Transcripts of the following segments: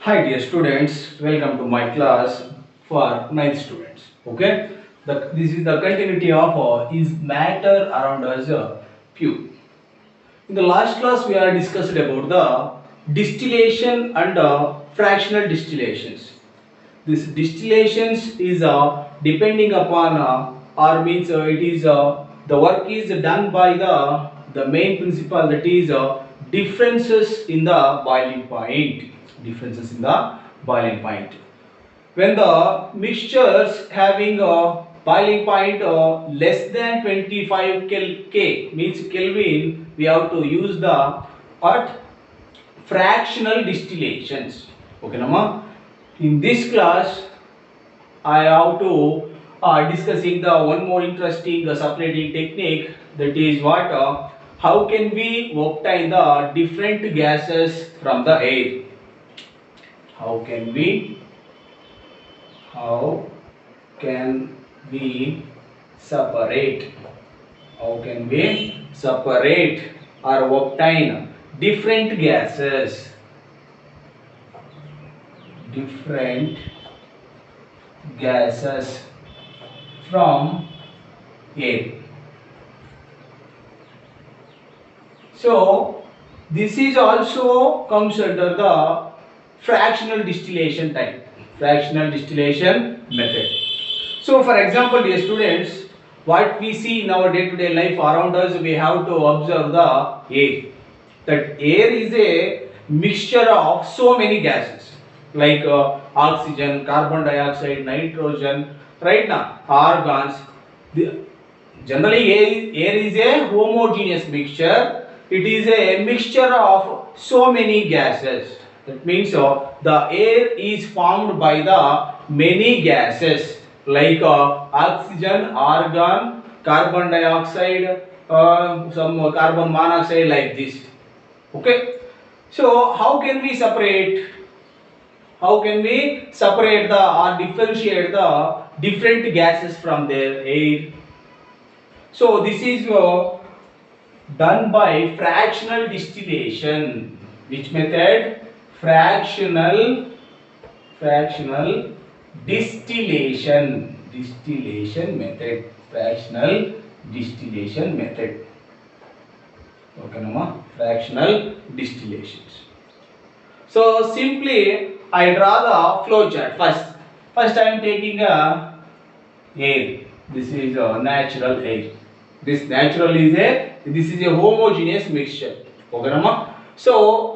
Hi dear students, welcome to my class for ninth students. Okay, this is the continuity of is matter around us pure. In the last class, we are discussed about the distillation and fractional distillations. This distillations is depending upon or means it is the work is done by the main principle, that is differences in the boiling point. Differences in the boiling point. When the mixtures having a boiling point less than 25 K means Kelvin, we have to use the what fractional distillations. Okay, Nama. In this class, I have to discussing the one more interesting separating technique, that is what how can we obtain the different gases from the air? How can we how can we separate? How can we separate or obtain different gases? Different gases from air. So this is also comes under the fractional distillation type, fractional distillation method. So for example, dear students, what we see in our day-to-day life around us, we have to observe the air. That air is a mixture of so many gases like oxygen, carbon dioxide, nitrogen, right now, argons. Generally, air is a homogeneous mixture. It is a mixture of so many gases. That means the air is formed by the many gases like oxygen, argon, carbon dioxide, some carbon monoxide, like this. Okay. So how can we separate? How can we separate the or differentiate the different gases from their air? So this is done by fractional distillation. Which method? Fractional distillation method. Fractional distillation method. Okay, Nama? Fractional distillations. So simply I draw the flow chart first. First I am taking a air. This is a natural air. This is a homogeneous mixture. Okay, Nama? So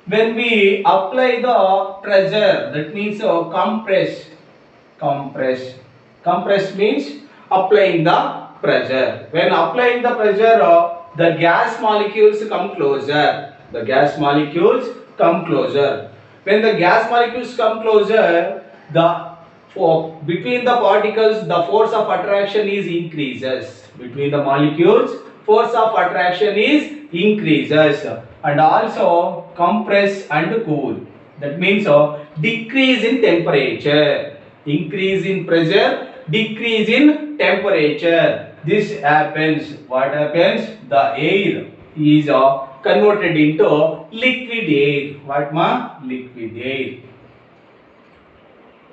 when we apply the pressure, that means compress means applying the pressure. When applying the pressure, the gas molecules come closer. The gas molecules come closer. When the gas molecules come closer, the between the particles, the force of attraction is increases. Between the molecules, force of attraction is increases, and also compress and cool. That means decrease in temperature, increase in pressure, decrease in temperature. This happens. What happens? The air is converted into liquid air. What ma? Liquid air.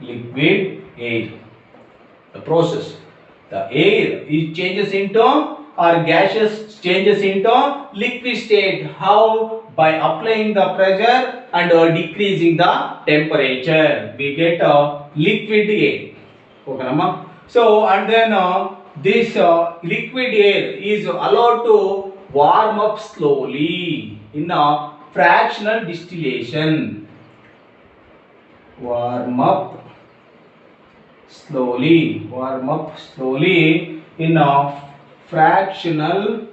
Liquid air. The process. The air is changes into or gaseous changes into liquid state. How? By applying the pressure and decreasing the temperature, we get liquid air. Okay, Nama? So and then this liquid air is allowed to warm up slowly in a fractional distillation. Warm up slowly in a fractional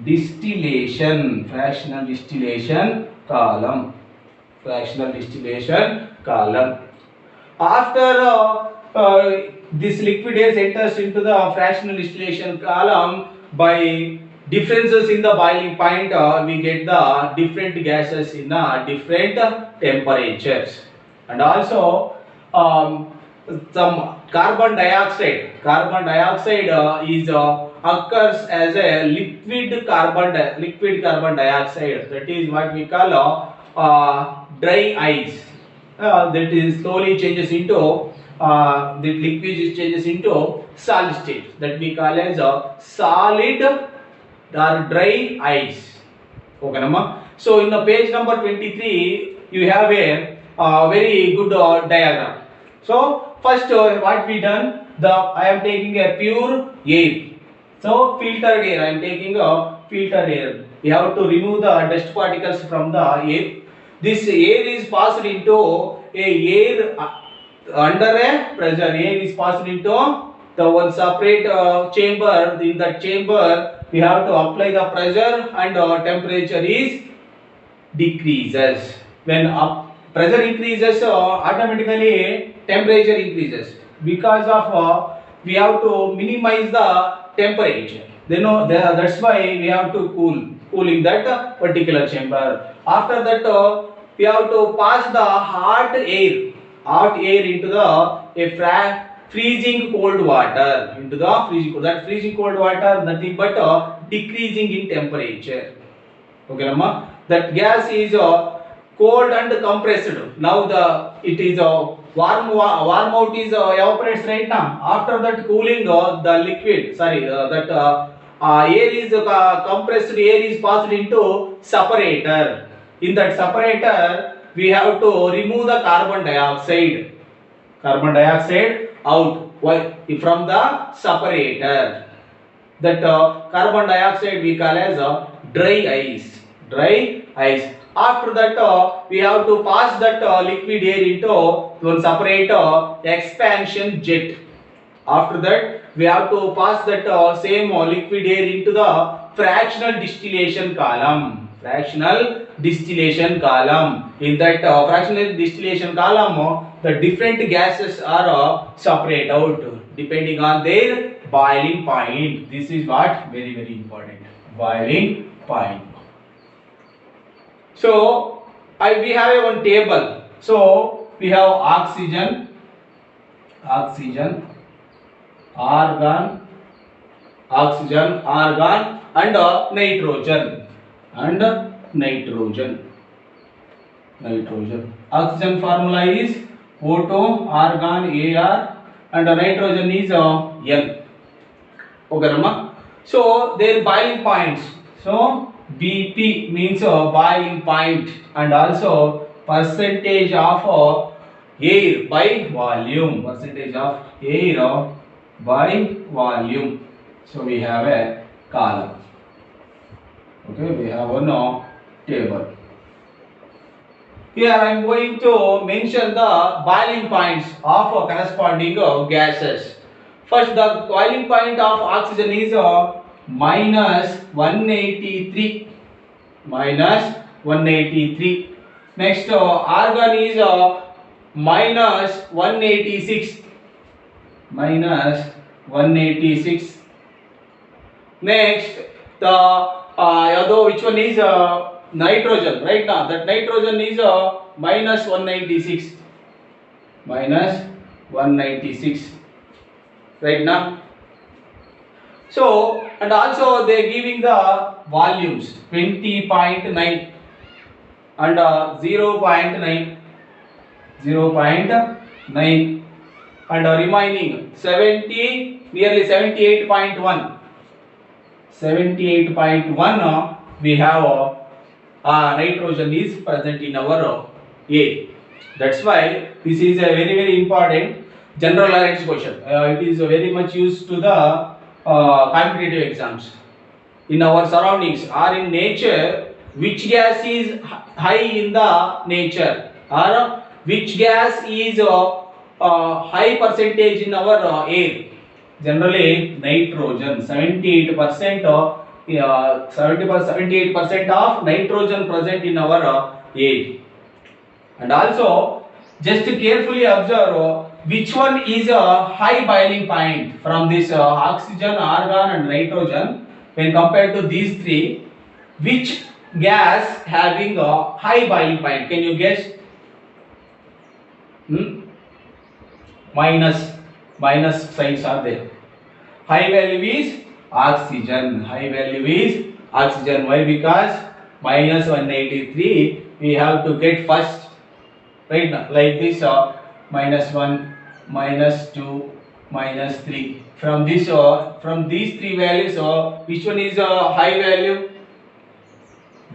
distillation column. After this liquid air enters into the fractional distillation column, by differences in the boiling point, we get the different gases in different temperatures. And also some carbon dioxide is occurs as a liquid carbon dioxide. That is what we call dry ice. That is slowly changes into the liquid changes into solid state. That we call as a solid or dry ice. Okay, Nama. So in the page number 23, you have a very good diagram. So first, what we done? I am taking a pure air. So filtered air. I am taking a filtered air. We have to remove the dust particles from the air. This air is passed into a air under a pressure. Air is passed into the one separate chamber. In that chamber, we have to apply the pressure and temperature is decreases. When pressure increases, automatically temperature increases. Because of we have to minimize the temperature. That's why we have to cooling that particular chamber. After that, we have to pass the hot air into the freezing cold water into the freezing cold water, nothing but decreasing in temperature. Okay, Amma? That gas is cold and compressed. Now it is warm out is evaporates right now. After that cooling, the liquid, air is compressed air is passed into separator. In that separator, we have to remove the carbon dioxide out from the separator. That carbon dioxide we call as dry ice. After that, we have to pass that liquid air into one separate expansion jet. After that, we have to pass that same liquid air into the fractional distillation column. In that fractional distillation column, the different gases are separate out depending on their boiling point. This is what very important. Boiling point. So we have one table. So we have oxygen, argon, and nitrogen. Oxygen formula is O2, argon Ar, and nitrogen is N. Okay, Rama. So their boiling points. So BP means boiling point, and also percentage of air by volume. So we have a column. Okay, we have one table. Here I am going to mention the boiling points of corresponding gases. First, the boiling point of oxygen is minus 183. Next, argon is minus 186. Next, the other which one is nitrogen. Right now, that nitrogen is minus 196. Right now. So, and also they are giving the volumes 20.9 and 0.9 and remaining 70, nearly 78.1. We have nitrogen is present in our air. That's why this is a very important general knowledge question. It is very much used to the competitive exams. In our surroundings or in nature, which gas is high in the nature, or which gas is high percentage in our air? Generally nitrogen. 78% of 78% of nitrogen present in our air. And also just carefully observe which one is a high boiling point from this oxygen, argon and nitrogen. When compared to these three, which gas having a high boiling point? Can you guess? Minus signs are there. High value is oxygen. High value is oxygen. Why? Because minus 183 we have to get first, right now, like this, minus 1, minus 2, minus 3. From this, from these three values, which one is a high value?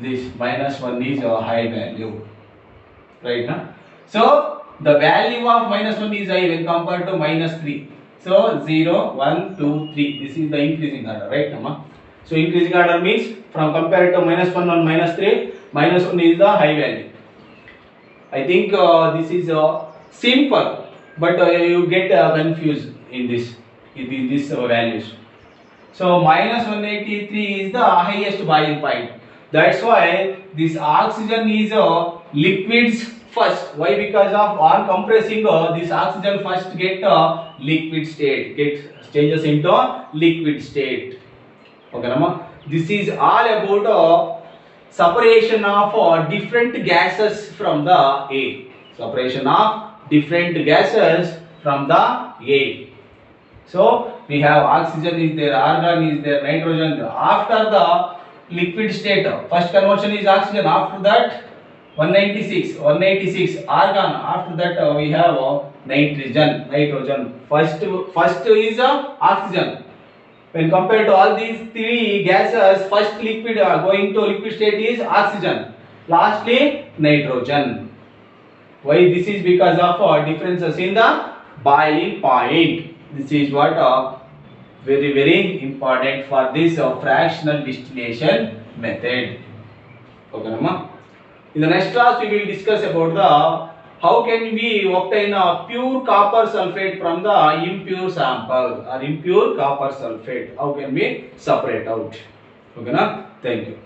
This minus 1 is a high value, right now. So the value of minus 1 is high when compared to minus 3. So 0, 1, 2, 3. This is the increasing order, right now. So increasing order means from compared to minus 1 and minus 3, minus 1 is the high value. I think this is simple, but you get confused in this values. So minus 183 is the highest boiling point. That's why this oxygen is liquids first. Why? Because of on compressing, this oxygen first get liquid state, get changes into liquid state. Okay, Nama? This is all about separation of different gases from the air. Separation of different gases from the air. So we have oxygen is there, argon is there, nitrogen. After the liquid state, first conversion is oxygen. After that 196 argon. After that we have nitrogen. First is oxygen. When compared to all these three gases, first liquid going to liquid state is oxygen. Lastly, nitrogen. Why? This is because of differences in the boiling point. This is what very important for this fractional distillation method. Okay, Nama? In the next class, we will discuss about the how can we obtain a pure copper sulfate from the impure sample or impure copper sulfate. How can we separate out? Okay, na? Thank you.